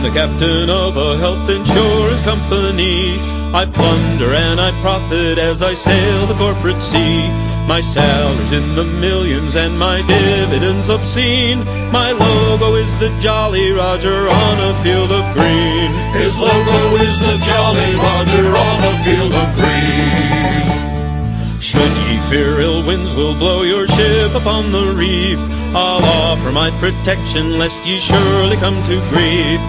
I'm the captain of a health insurance company. I plunder and I profit as I sail the corporate sea. My salary's in the millions and my dividends obscene. My logo is the Jolly Roger on a field of green. His logo is the Jolly Roger on a field of green. Should ye fear ill winds will blow your ship upon the reef, I'll offer my protection lest ye surely come to grief.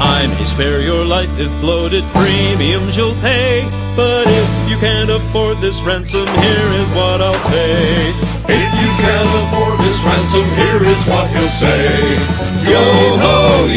I may spare your life if bloated premiums you'll pay, but if you can't afford this ransom, here is what I'll say. If you can't afford this ransom, here is what he'll say. Yo-ho,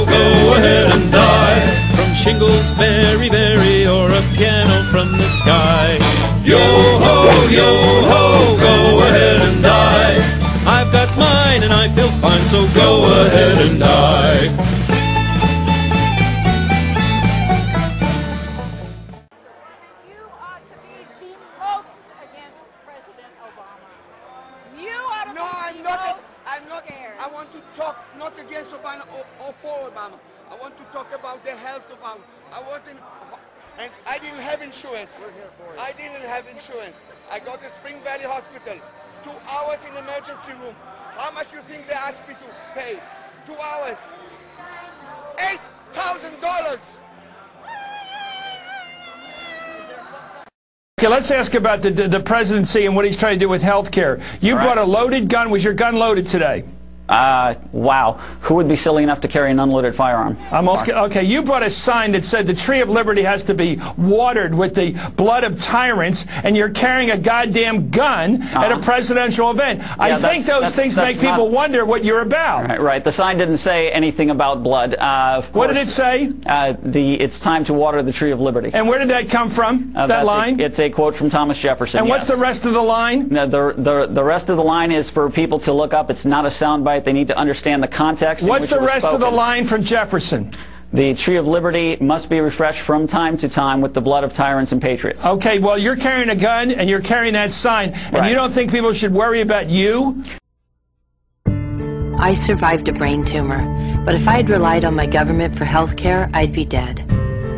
go ahead and die, from shingles berry, or a piano from the sky. Yo-ho, go ahead and die. I've got mine and I feel fine, so go ahead and die. You ought to be the most against President Obama. You ought to be the most scared. I want to talk not against Obama or for Obama. I want to talk about the health of Obama. I didn't have insurance. I didn't have insurance. I got to Spring Valley Hospital. 2 hours in emergency room. How much you think they asked me to pay? 2 hours. $8,000. Okay, let's ask about the presidency and what he's trying to do with health care. You brought a loaded gun. Was your gun loaded today? Wow. Who would be silly enough to carry an unloaded firearm? Okay, you brought a sign that said the Tree of Liberty has to be watered with the blood of tyrants, and you're carrying a goddamn gun at a presidential event. I think those things make people wonder what you're about. Right. The sign didn't say anything about blood. Of course, what did it say? It's time to water the Tree of Liberty. And where did that come from, that line? It's a quote from Thomas Jefferson. And what's the rest of the line? No, the rest of the line is for people to look up. It's not a soundbite. They need to understand the context. What's the rest of the line from Jefferson? The Tree of Liberty must be refreshed from time to time with the blood of tyrants and patriots. Okay, well, you're carrying a gun and you're carrying that sign, and you don't think people should worry about you? I survived a brain tumor, but if I had relied on my government for health care, I'd be dead.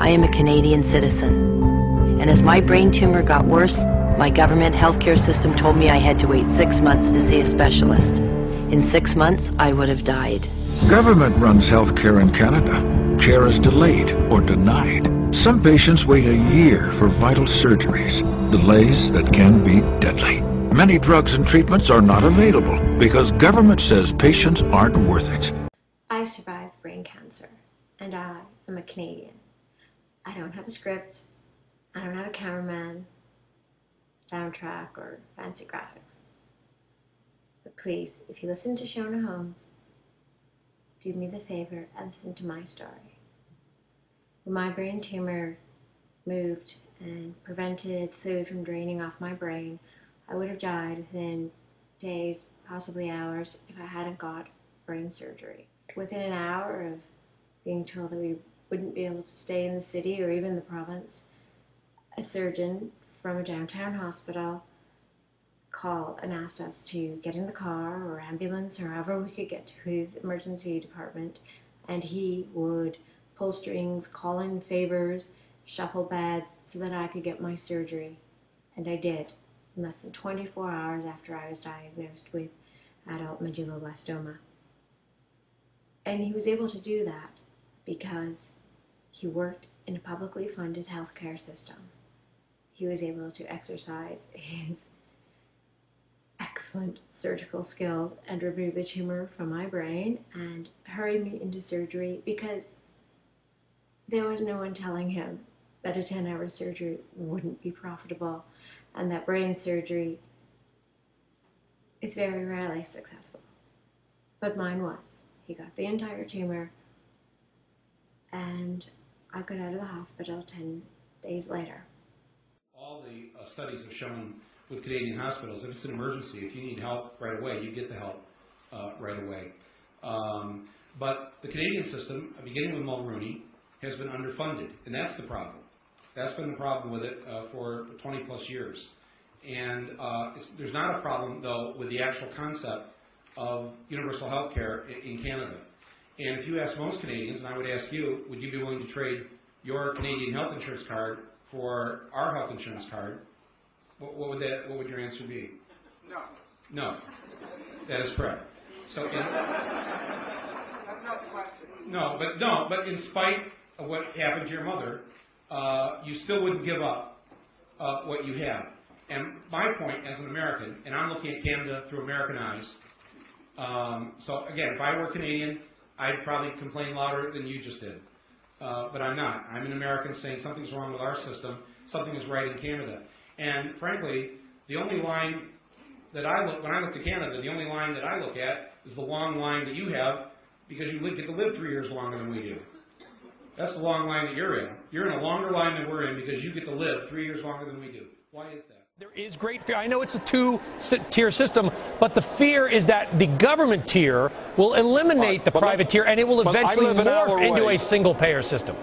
I am a Canadian citizen. And as my brain tumor got worse, my government healthcare system told me I had to wait 6 months to see a specialist. In 6 months, I would have died. Government runs health care in Canada. Care is delayed or denied. Some patients wait a year for vital surgeries, delays that can be deadly. Many drugs and treatments are not available because government says patients aren't worth it. I survived brain cancer, and I am a Canadian. I don't have a script. I don't have a cameraman, soundtrack, or fancy graphics. But please, if you listen to Shona Holmes, do me the favor and listen to my story. When my brain tumor moved and prevented fluid from draining off my brain, I would have died within days, possibly hours, if I hadn't got brain surgery. Within an hour of being told that we wouldn't be able to stay in the city or even the province, a surgeon from a downtown hospital called and asked us to get in the car or ambulance or however we could get to his emergency department, and he would pull strings, call in favors, shuffle beds so that I could get my surgery. And I did, in less than 24 hours after I was diagnosed with adult medulloblastoma. And he was able to do that because he worked in a publicly funded healthcare system. He was able to exercise his excellent surgical skills and remove the tumor from my brain and hurry me into surgery because there was no one telling him that a 10-hour surgery wouldn't be profitable and that brain surgery is very rarely successful. But mine was. He got the entire tumor and I got out of the hospital 10 days later. All the studies have shown with Canadian hospitals, if it's an emergency, if you need help right away, you get the help right away. But the Canadian system, beginning with Mulroney, has been underfunded, and that's the problem. That's been the problem with it for 20 plus years. And there's not a problem, though, with the actual concept of universal health care in Canada. And if you ask most Canadians, and I would ask you, would you be willing to trade your Canadian health insurance card for our health insurance card? What would your answer be? No. No. That is correct. So, but in spite of what happened to your mother, you still wouldn't give up what you have. And my point as an American, and I'm looking at Canada through American eyes, so again, if I were Canadian, I'd probably complain louder than you just did. But I'm not. I'm an American saying something's wrong with our system, something is right in Canada. And frankly, the only line that when I look to Canada, the only line that I look at is the long line that you have because you get to live 3 years longer than we do. That's the long line that you're in. You're in a longer line than we're in because you get to live 3 years longer than we do. Why is that? There is great fear. I know it's a two-tier system, but the fear is that the government tier will eliminate the private tier, and it will eventually morph into a single-payer system.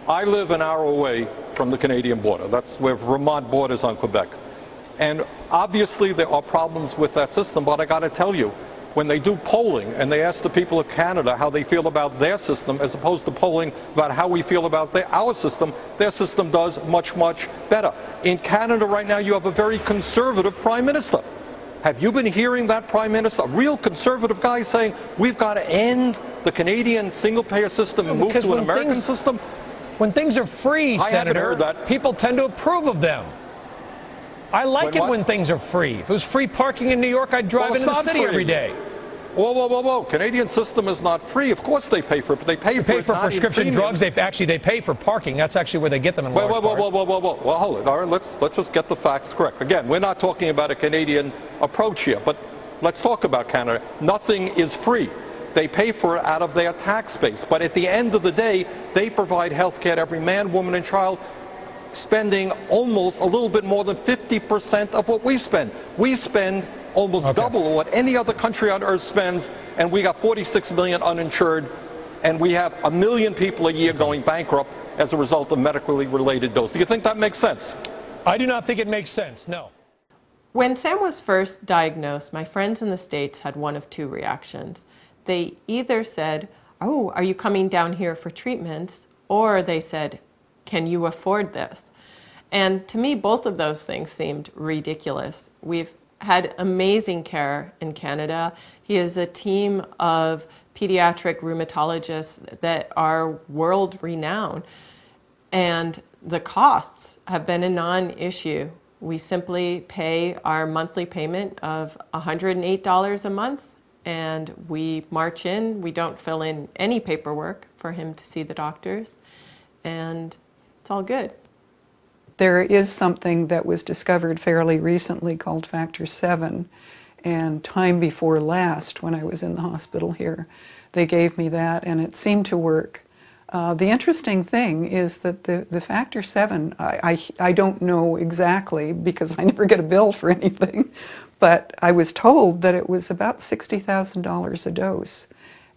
I live an hour away from the Canadian border. That's where Vermont borders on Quebec. And obviously there are problems with that system, but I got to tell you, when they do polling and they ask the people of Canada how they feel about their system as opposed to polling about how we feel about our system, their system does much, much better. In Canada right now you have a very conservative Prime Minister. Have you been hearing that Prime Minister, a real conservative guy, saying we've got to end the Canadian single-payer system and move to an American system? When things are free, Senator, people tend to approve of them. I like it when things are free. If it was free parking in New York, I'd drive into the city every day. Whoa, whoa, whoa, whoa. Canadian system is not free. Of course they pay for it, but they pay for prescription drugs. They pay for parking. That's actually where they get them in large part. Well, hold it. All right, let's just get the facts correct. Again, we're not talking about a Canadian approach here, but let's talk about Canada. Nothing is free. They pay for it out of their tax base. But at the end of the day, they provide health care to every man, woman, and child, spending almost a little bit more than 50% of what we spend. We spend almost double what any other country on earth spends, and we got 46 million uninsured, and we have 1 million people a year going bankrupt as a result of medically related doses. Do you think that makes sense? I do not think it makes sense, no. When Sam was first diagnosed, my friends in the States had one of two reactions. They either said, "Oh, are you coming down here for treatments?" Or they said, "Can you afford this?" And to me, both of those things seemed ridiculous. We've had amazing care in Canada. He has a team of pediatric rheumatologists that are world renowned. And the costs have been a non-issue. We simply pay our monthly payment of $108 a month, and we march in. We don't fill in any paperwork for him to see the doctors, and it's all good. There is something that was discovered fairly recently called Factor VII, and time before last, when I was in the hospital here, they gave me that, and it seemed to work. The interesting thing is that the Factor VII, I don't know exactly because I never get a bill for anything, but I was told that it was about $60,000 a dose,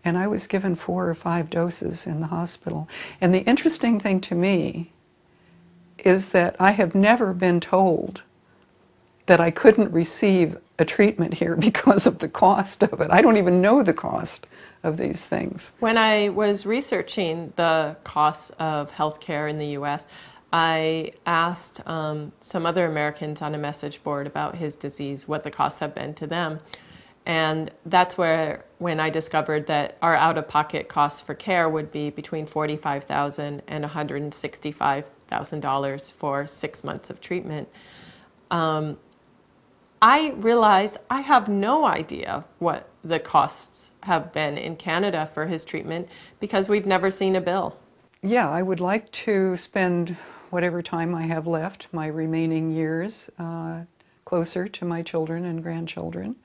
and I was given 4 or 5 doses in the hospital. And the interesting thing to me is that I have never been told that I couldn't receive a treatment here because of the cost of it. I don't even know the cost of these things. When I was researching the costs of healthcare in the U.S., I asked some other Americans on a message board about his disease, what the costs have been to them. And that's when I discovered that our out-of-pocket costs for care would be between $45,000 and $165,000 for 6 months of treatment. I realize I have no idea what the costs have been in Canada for his treatment because we've never seen a bill. Yeah, I would like to spend whatever time I have left, my remaining years, closer to my children and grandchildren.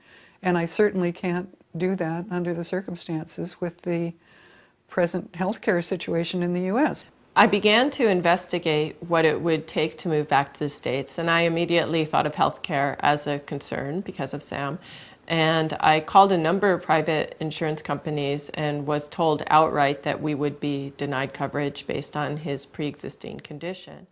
And I certainly can't do that under the circumstances with the present healthcare situation in the U.S. I began to investigate what it would take to move back to the States, and I immediately thought of healthcare as a concern because of Sam. And I called a number of private insurance companies and was told outright that we would be denied coverage based on his pre-existing condition.